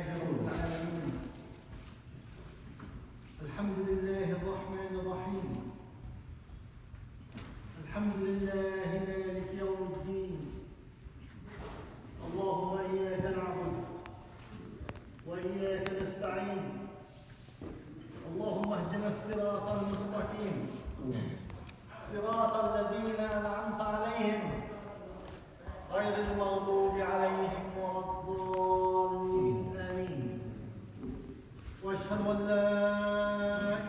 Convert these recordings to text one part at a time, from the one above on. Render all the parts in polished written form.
لله رب العالمين. الحمد لله الرحمن الرحيم. الحمد لله مالك يوم الدين. اللهم إياك نعبد وإياك نستعين. اللهم اهدنا الصراط المستقيم صراط الذين أنعمت عليهم غير المغضوب عليهم ولا الضالين. آمين. وأشهد أن لا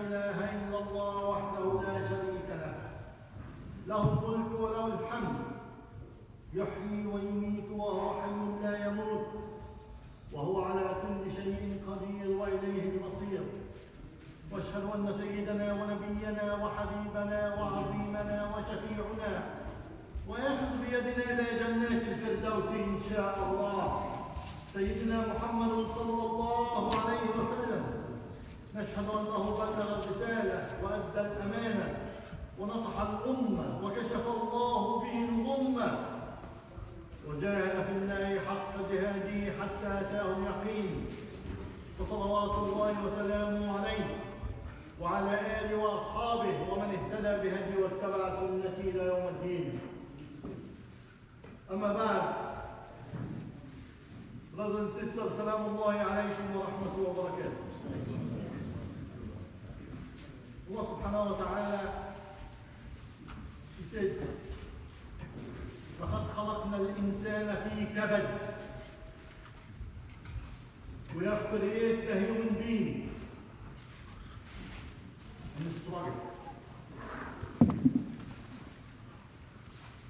إله إلا الله وحده لا شريك له، له الملك وله الحمد، يحيي ويميت وهو حي لا يموت، وهو على كل شيء قدير وإليه المصير. واشهد أن سيدنا ونبينا وحبيبنا وعظيمنا وشفيعنا ويأخذ بيدنا إلى جنات الفردوس إن شاء الله سيدنا محمد صلى الله عليه وسلم. نشهد أنه بلغ الرسالة وأدى الأمانة ونصح الأمة وكشف الله به الغمة وجاهد في الله حق جهاده حتى أتاه اليقين. فصلوات الله وسلامه عليه وعلى آله وأصحابه ومن اهتدى بهديه واتبع سنته إلى يوم الدين. أما بعد، brothers and sisters, سلام الله عليكم ورحمة الله وبركاته. Allah subhanahu wa ta'ala, He said, لقد خلقنا الإنسان في كبد. We have created a human being in struggle.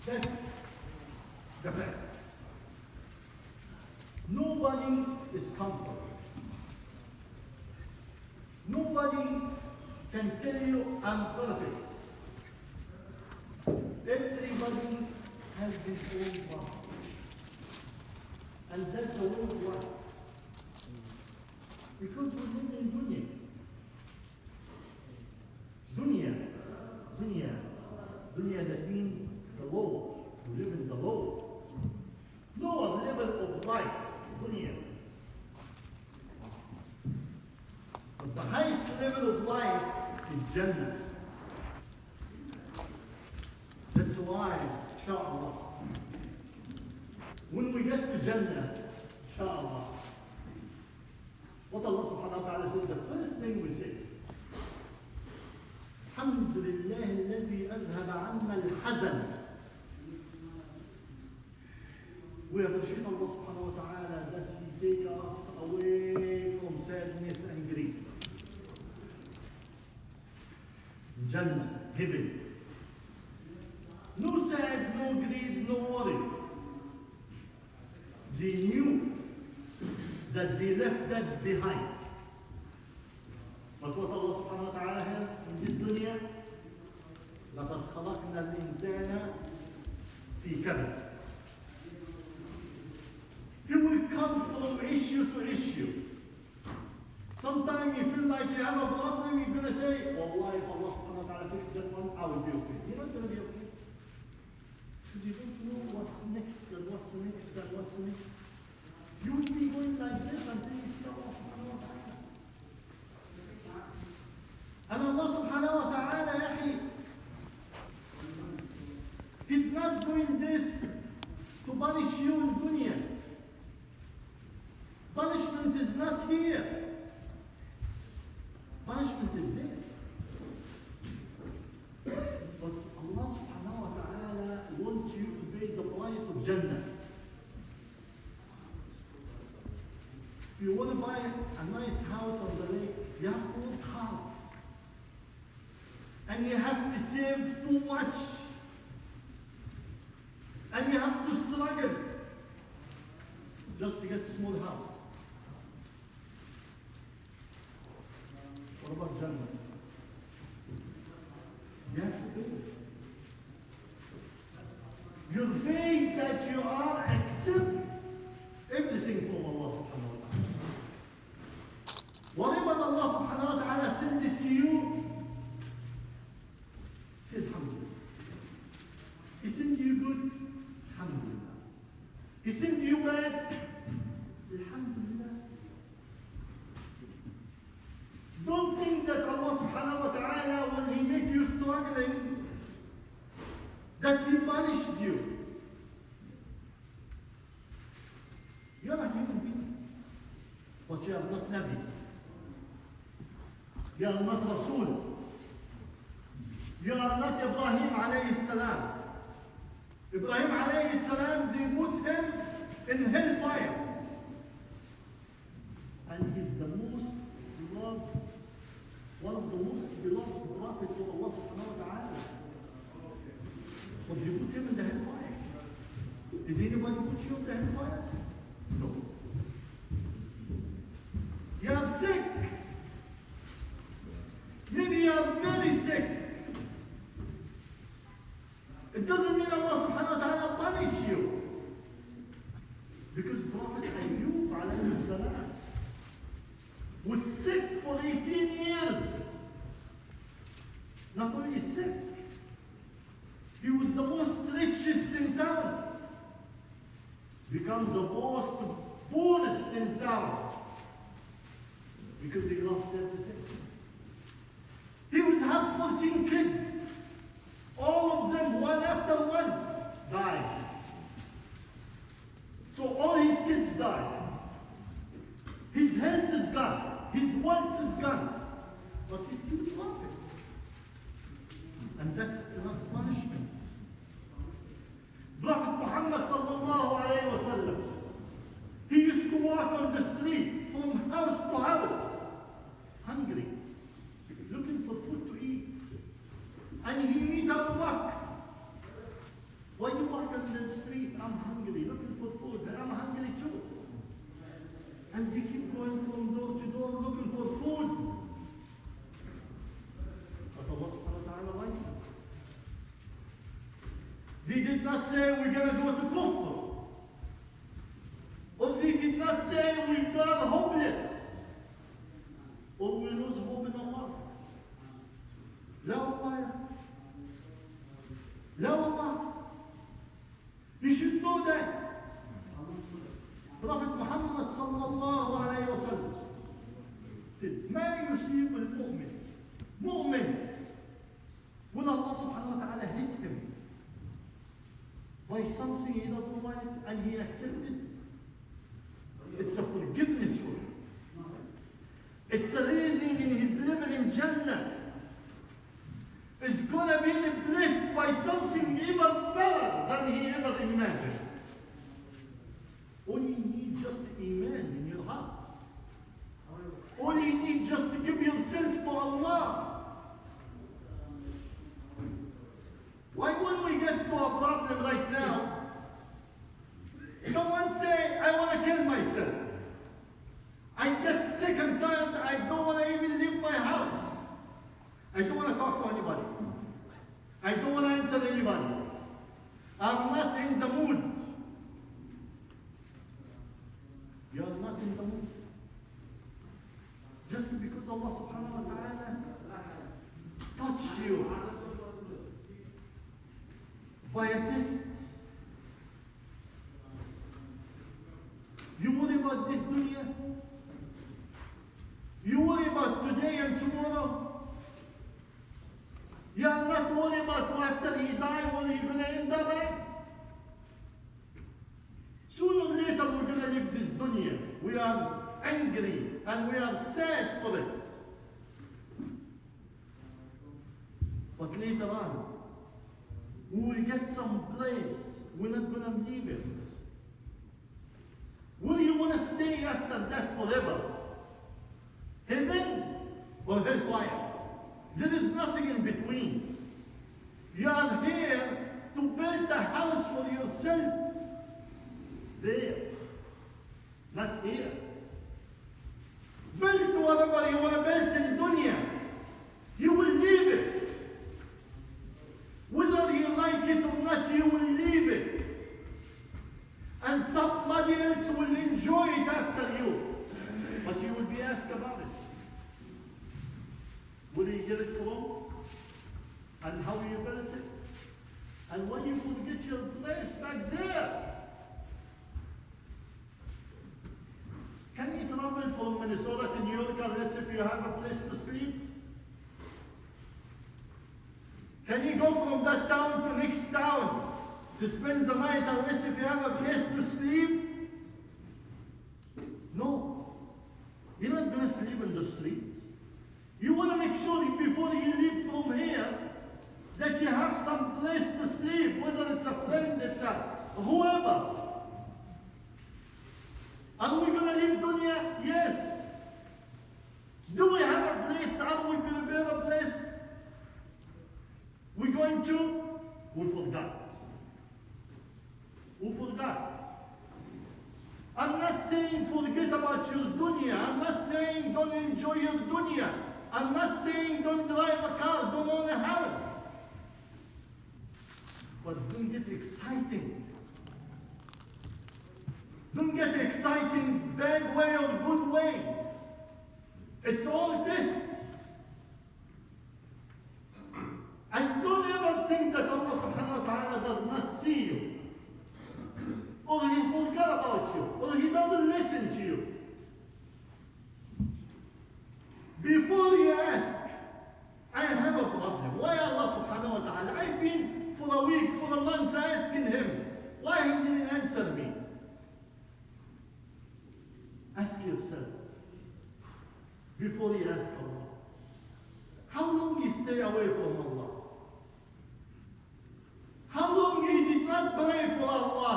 That's the fact. Nobody is comfortable. Nobody can tell you I'm perfect. Everybody has his own problem. And that's the way we are. Because we live in dunya. Dunya that means the law. We live in the law. Lower level of life, dunya. But the highest level of life is Jannah. That's why, inshallah, when we get to Jannah, inshallah, what Allah subhanahu wa ta'ala said, the first thing we say, الحمد لله الذي أذهب عنا الحزن. We appreciate Allah subhanahu wa ta'ala that He take us away from sadness and griefs. Jannah, heaven. No sad, no grief, no worries. They knew that they left that behind. But what Allah subhanahu wa ta'ala had in this dunya, لَقَدْ خَلَقْنَا الْإِنسَانَ فِي كَبَدٍ. He will come from issue to issue. Sometimes you feel like you have a problem, you're going to say, Wallah, if Allah subhanahu wa ta'ala fixes that one, I will be okay. You're not going to be okay. Because you don't know what's next and what's next and what's next. You will be going like this until you see Allah subhanahu wa ta'ala. And Allah subhanahu wa ta'ala, yahi, He's not doing this to punish you in dunya. Punishment is not here. Punishment is there. But Allah subhanahu wa ta'ala wants you to pay the price of Jannah. If you want to buy a nice house on the lake, you have to work hard. And you have to save too much. And you have to struggle just to get a small house. What about Jannah? You have to pay. You're paying that you are accept everything from Allah subhanahu wa ta'ala. Whatever Allah subhanahu wa ta'ala send it to you, say alhamdulillah. He sent you good, alhamdulillah. He sent you bad, alhamdulillah. struggling that he punished you. You're a human being, but you are not Nabi. You are not Rasul. You are not Ibrahim alayhi salam. Ibrahim alayhi salam, they put him in hellfire. And he's the most beloved, one of the most beloved prophets of Allah subhanahu wa ta'ala. But they put him in the hellfire. Is anybody put you in the hellfire? No. You are sick. Maybe you are very sick. It doesn't mean Allah subhanahu wa ta'ala punish you. Because Prophet Ayyub alayhi salam was sick for 18 years. Not only sick, he was the most richest in town. Becomes the most poorest in town. Because he lost everything. He was had 14 kids. All of them, one after one, died. So all his kids died. His health is gone. His wealth is gone. But he's still prophet. And that's not punishment. Prophet Muhammad sallallahu alayhi wa sallam, he used to walk on the street from house to house, hungry, looking for food to eat. And he meet Abu Bakr. Why you walk on the street? I'm hungry, looking for food. I'm hungry too. And they keep going from door to door looking for food. But Allah subhanahu wa ta'ala likes it. They did not say we're going to go to Kufr. Or they did not say we are hopeless. Or we lose hope in Allah. La wallah. La wallah. You should know that. Prophet Muhammad sallallahu alayhi wa sallam said, ما يصيب المؤمن مؤمن when Allah subhanahu wa ta'ala hit him by something he doesn't like and he accepted, it's a forgiveness for him. It's a raising in his level in Jannah. It's gonna be replaced by something even better than he ever imagined. All you need just iman in your hearts. All you need just to give yourself to Allah. Why when we get to a problem right now, someone say, I want to kill myself. I get sick and tired, I don't want to even leave my house. I don't want to talk to anybody. I don't want to answer anybody. I'm not in the mood. You are not in the mood. Just because Allah subhanahu wa ta'ala touch you by a test. You worry about this dunya. You worry about today and tomorrow. You are not worried about after you die, what are you going to end up at? Sooner or later we're going to leave this dunya. We are angry and we are sad for it. But later on, we will get some place, we're not going to leave it. Will you want to stay after that forever? Heaven or hellfire? There is nothing in between. You are here to build a house for yourself. There, not here. Build whatever you want to build in dunya. You will leave it. Whether you like it or not, you will leave it. And somebody else will enjoy it after you. But you will be asked about it. Where you get it from? And how you built it? And when you forget your place back there? Can you travel from Minnesota to New York unless if you have a place to sleep? Can you go from that town to next town to spend the night unless if you have a place to sleep? No. You're not going to sleep in the streets. You want to make sure before you leave from here that you have some place to sleep, whether it's a friend, it's a whoever. Are we going to leave dunya? Yes. Do we have a place? Are we prepare a place? We're going to? We forgot. We forgot. I'm not saying forget about your dunya. I'm not saying don't enjoy your dunya. I'm not saying don't drive a car, don't own a house. But don't get exciting. Don't get exciting bad way or good way. It's all test. And don't ever think that Allah subhanahu wa ta'ala does not see you. Or He forgot about you. Or He doesn't listen to you. Before you ask, I have a problem. Why Allah subhanahu wa ta'ala? I've been for a week, for a month asking Him. Why He didn't answer me? Ask yourself. Before you ask Allah. How long you stay away from Allah? How long you did not pray for Allah?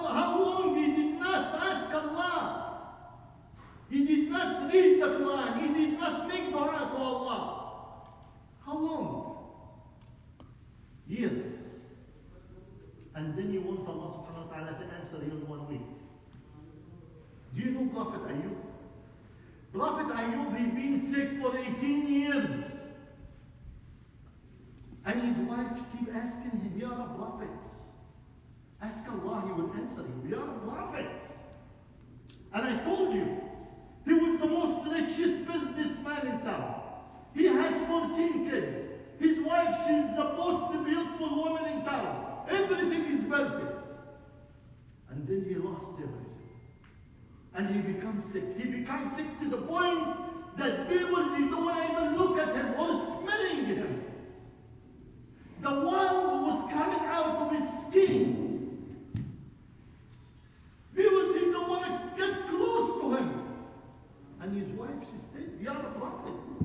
How long you did not ask Allah? You did not read the Quran. You did not make dua to Allah. How long? Years. And then you want Allah subhanahu wa ta'ala to answer you in 1 week. Do you know Prophet Ayub? Prophet Ayub, he'd been sick for 18 years. And his wife keep asking him, "We are prophets. Ask Allah, He will answer you. We are prophets." And I told you, he was the most richest businessman in town. He has 14 kids. His wife, she's the most beautiful woman in town. Everything is perfect. And then he lost everything. And he becomes sick. He becomes sick to the point that people don't want to even look at him or smelling him. The worm was coming out of his skin. People don't want to get close to him. And his wife, she said, "We are the prophets.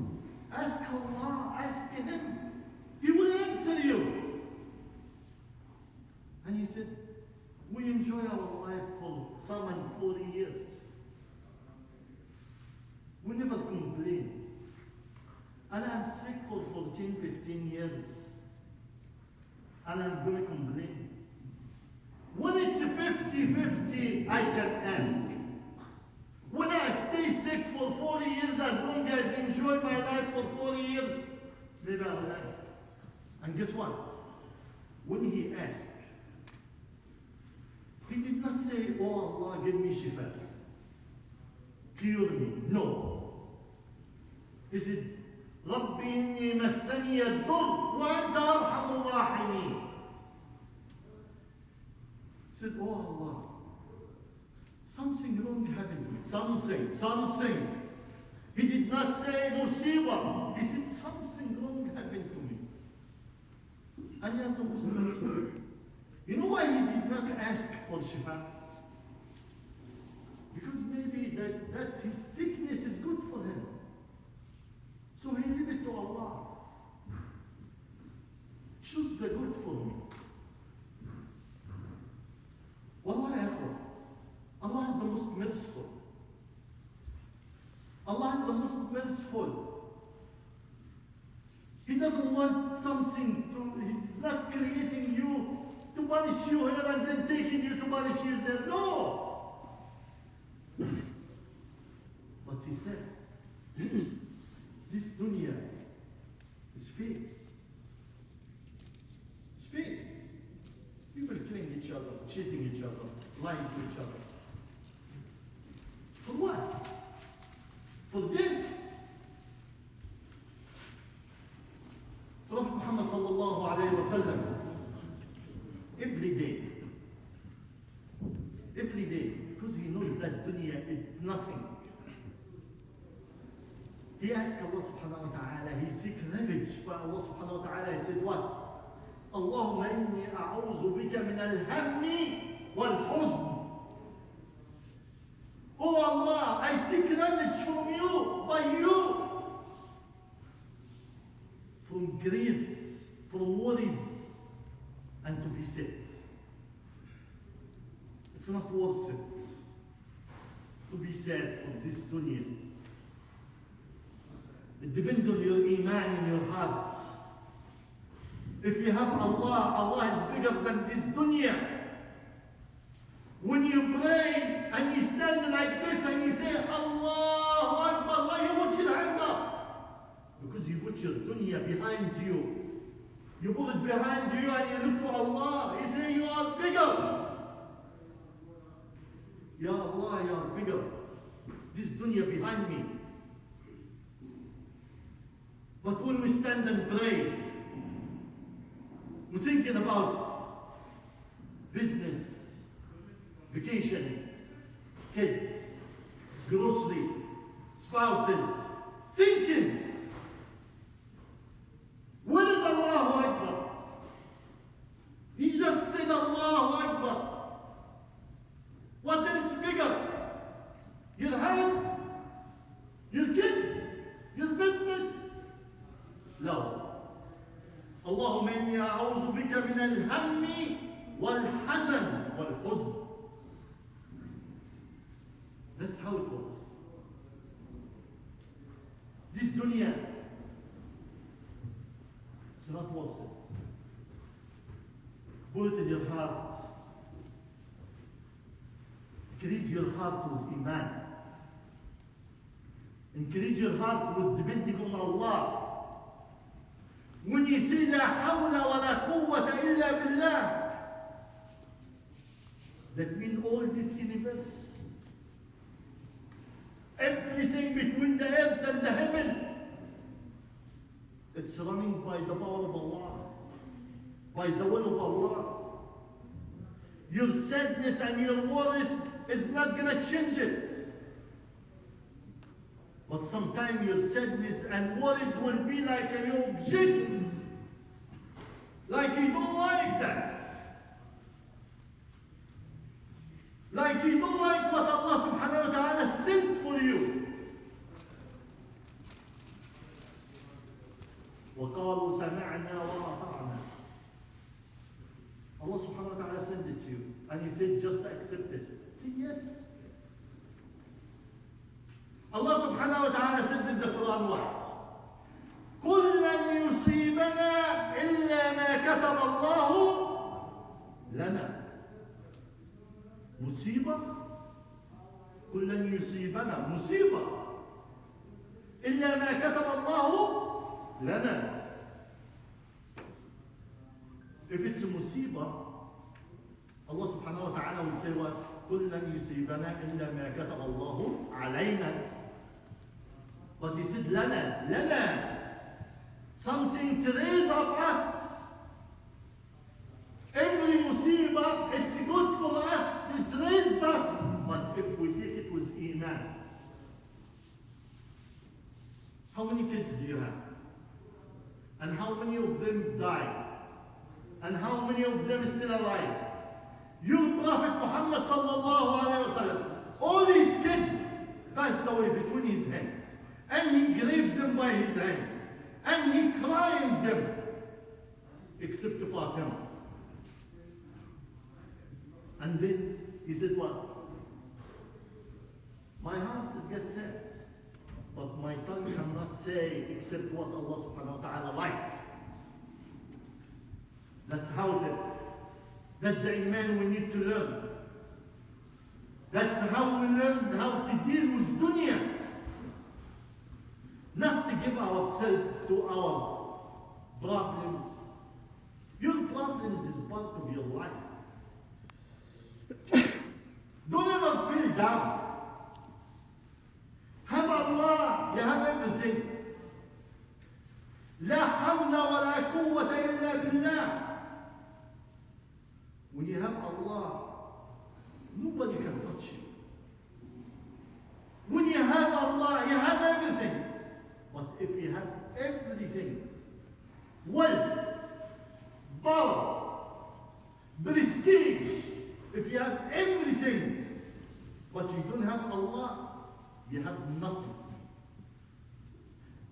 Ask Allah, ask Him. He will answer you." And he said, "We enjoy our life for some 40 years. We never complain. And I'm sick for 14, 15 years. And I'm going to complain. When it's 50-50, I can ask. When I stay sick for 40 years, as long as I enjoy my life for 40 years, maybe I will ask." And guess what? When he asked, he did not say, "Oh Allah, give me shifa. Cure me." No. He said, "Rabbi inni massani ad-dur wa anta arhamur rahimin." He said, "Oh Allah, something wrong happened to me. Something. He did not say musibah. He said, something wrong happened to me." And he answered Muslim. You know why he did not ask for shifa? Because maybe that his sickness is good for him. So he leave it to Allah. Choose the good for me. Wallahi, Allah is the most merciful. Allah is the most merciful. He doesn't want something He's not creating you to punish you here and then taking you to punish you there. No! But He said, this dunya is fake. It's fake. People killing each other, cheating each other, lying to each other. For what? For this. Prophet Muhammad sallallahu alayhi wa sallam, every day, because he knows that dunya is nothing, he asked Allah subhanahu wa ta'ala, he seek refuge by Allah subhanahu wa ta'ala. He said, what? اللهم إني أعوذ بك من الهم والحزن. Oh Allah, I seek refuge from you, by you, from griefs, from worries, and to be sad. It's not worth it to be sad from this dunya. It depends on your iman in your heart. If you have Allah, Allah is bigger than this dunya. When you pray and you stand like this and you say, Allahu Akbar, why you put your hand up? Because you put your dunya behind you. You put it behind you and you look to Allah. You say, you are bigger. Ya Allah, you are bigger. This dunya behind me. But when we stand and pray, we're thinking about business, vacation, kids, grocery, spouses, thinking. Where is Allahu Akbar? He just said Allahu Akbar. What else bigger? Your house? Your kids? Your business? No. اللهم إني أعوذ بك من الهم والحزن والحزن. That's how it was. This dunya, it's not worth it. Put it in your heart. Increase your heart with iman. Increase your heart with depending on Allah. When you say لا حول ولا قوة إلا بالله, that means all this universe, everything between the earth and the heaven, it's running by the power of Allah, by the will of Allah. Your sadness and your worries is not going to change it. But sometimes your sadness and worries will be like your objections. Like you don't like that. Like you don't like what Allah subhanahu wa ta'ala sent for you. وَقَالُوا سَمِعْنَا وَأَطَعْنَا. Allah subhanahu wa ta'ala sent it to you. And He said, just accept it. Say yes. Allah subhanahu wa ta'ala said in the Quran what? قُلْ لَنْ يُصِيبَنَا إِلَّا مَا كَتَبَ اللَّهُ لَنَا. مصيبة؟ قُلْ لَنْ يُصِيبَنَا مصيبة إِلَّا مَا كَتَبَ اللَّهُ لَنَا. If it's a musibah, Allah subhanahu wa ta'ala will say what? قُلْ لَنْ يُصِيبَنَا إِلَّا مَا كَتَبَ اللَّهُ عَلَيْنَا. But He said, لَنَا, لَنَا. Something to raise up us. Every musibah, it's good for us, it raised us. But if we take it with iman. How many kids do you have? And how many of them died? And how many of them still alive? Your Prophet Muhammad sallallahu alayhi wa sallam, all his kids passed away between his hands. And he graves them by his hands. And he cries them. Except Fatima. And then he said what? My heart is get sad. But my tongue cannot say except what Allah subhanahu wa ta'ala like. That's how it is. That's the iman we need to learn. That's how we learn how to deal with dunya. Not to give ourselves to our problems. Your problems is part of your life. Don't ever feel down. Have Allah, you have everything. لا حول ولا قوة إلا بالله. When you have Allah, nobody can touch you. When you have Allah, you have everything. But if you have everything, wealth, power, prestige, if you have everything, but you don't have Allah, you have nothing.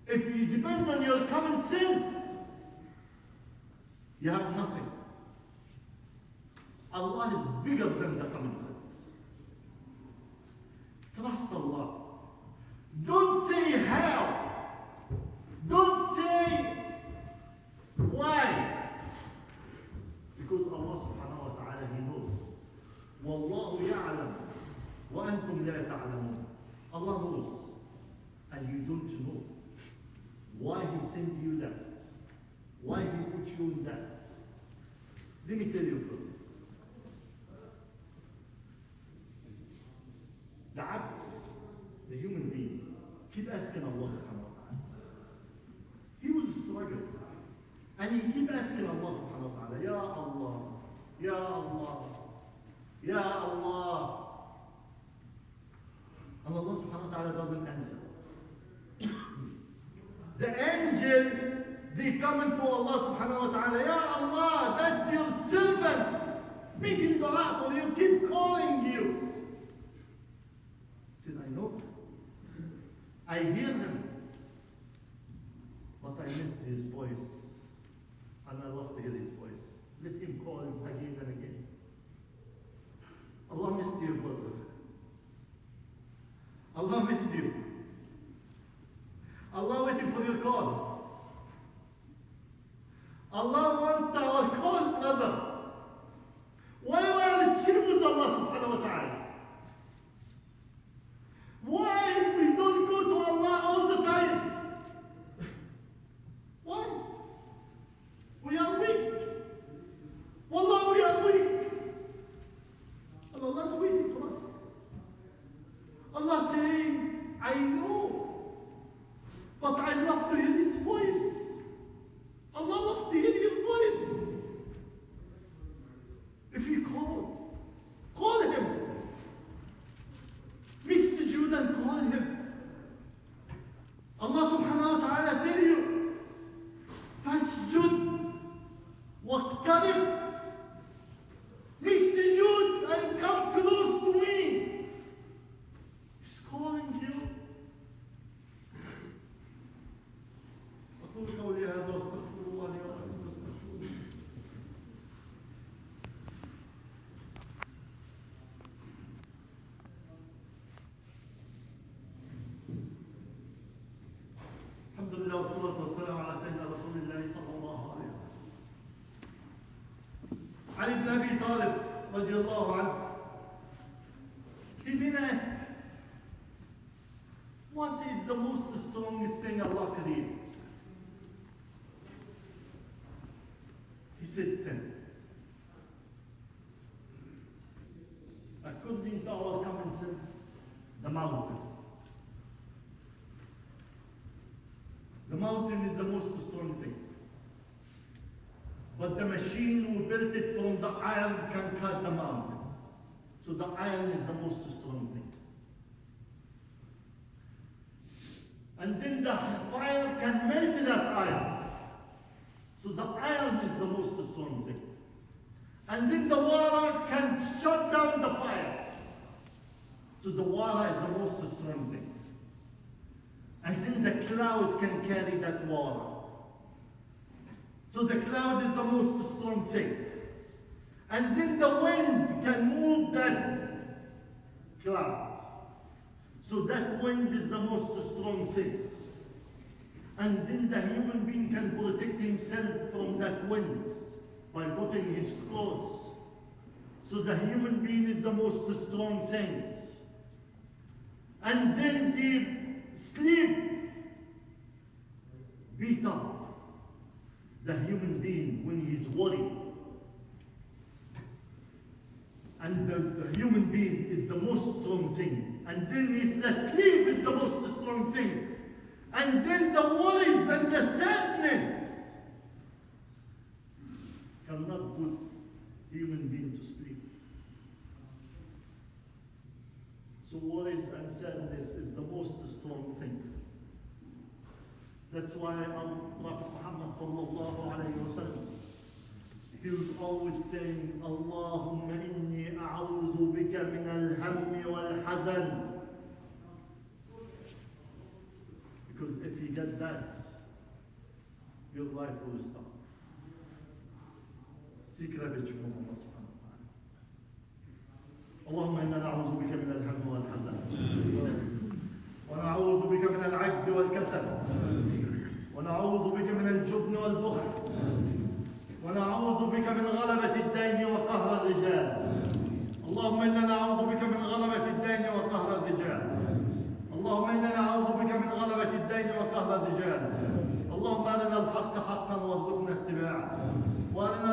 If you depend on your common sense, you have nothing. Allah is bigger than the common sense. Trust Allah. Don't say how. Don't say why. Because Allah subhanahu wa ta'ala, He knows. Wallahu ya'lam wa antum la ta'lamun. Allah knows and you don't know why He sent you that, why He put you in that. Let me tell you, brother. The abd, the human being, keep asking Allah subhanahu wa ta'ala. He was struggling. And he keep asking Allah subhanahu wa ta'ala, Ya Allah, Ya Allah, Ya Allah. And Allah subhanahu wa ta'ala doesn't answer. The angel, they come into Allah subhanahu wa ta'ala, Ya Allah, that's your servant, making dua for you, keep calling you. He said, I know. I hear him. But I missed his voice. And I love to hear his voice. Let him call him again and again. Allah missed you, brother. Allah missed you. Allah waiting for your call. Allah wants our call, brother. Why are we choose Allah subhanahu wa ta'ala? Why we don't go to Allah all the time? Why? We are weak. Wallah, we are weak. And Allah is waiting for us. Allah saying, I know, but I love to hear His voice. Allah loves to hear your voice. If you call Him. Make sujood and call Him. Allah subhanahu wa ta'ala tell you, Fasjud waqtarib. Make sujood and come close to me. He's calling you. أقول قولي هذا واستغفر الله لي ولكم فاستغفروه. الحمد لله والصلاة والسلام على سيدنا رسول الله صلى الله عليه وسلم. علي بن أبي طالب رضي الله عنه. He been asked, what is the most strongest thing Allah creates? He said 10. According to our common sense, the mountain. The mountain is the most strong thing. But the machine who built it from the iron can cut the mountain. So the iron is the most strong thing. And then the fire can melt that iron. So the iron is the most strong thing. And then the water can shut down the fire. So the water is the most strong thing. And then the cloud can carry that water. So the cloud is the most strong thing. And then the wind can move that cloud. So that wind is the most strong thing. And then the human being can protect himself from that wind by putting his clothes. So the human being is the most strong thing. And then the sleep beat up the human being when he's worried. And the human being is the most strong thing. And then the sleep is the most strong thing. And then the worries and the sadness cannot put human being to sleep. So worries and sadness is the most strong thing. That's why Prophet Muhammad sallallahu alayhi wa sallam, he was always saying, Allahumma inni a'udhu bika min al-hammi wal-hazan. Because if you get that, your life will stop. Seek refuge from Allah subhanahu wa ta'ala. Allahumma inna na'udhu bika min al-hammi wal-hazan. ونعوذ بك من العجز والكسل ونعوذ بك من الجبن والبخل ونعوذ بك من غلبة الدين وقهر الرجال اللهم إنا نعوذ بك من غلبة الدين وقهر الرجال اللهم إنا نعوذ بك من غلبة الدين وقهر الرجال اللهم أرنا الحق حقا وارزقنا اتباعه وأرنا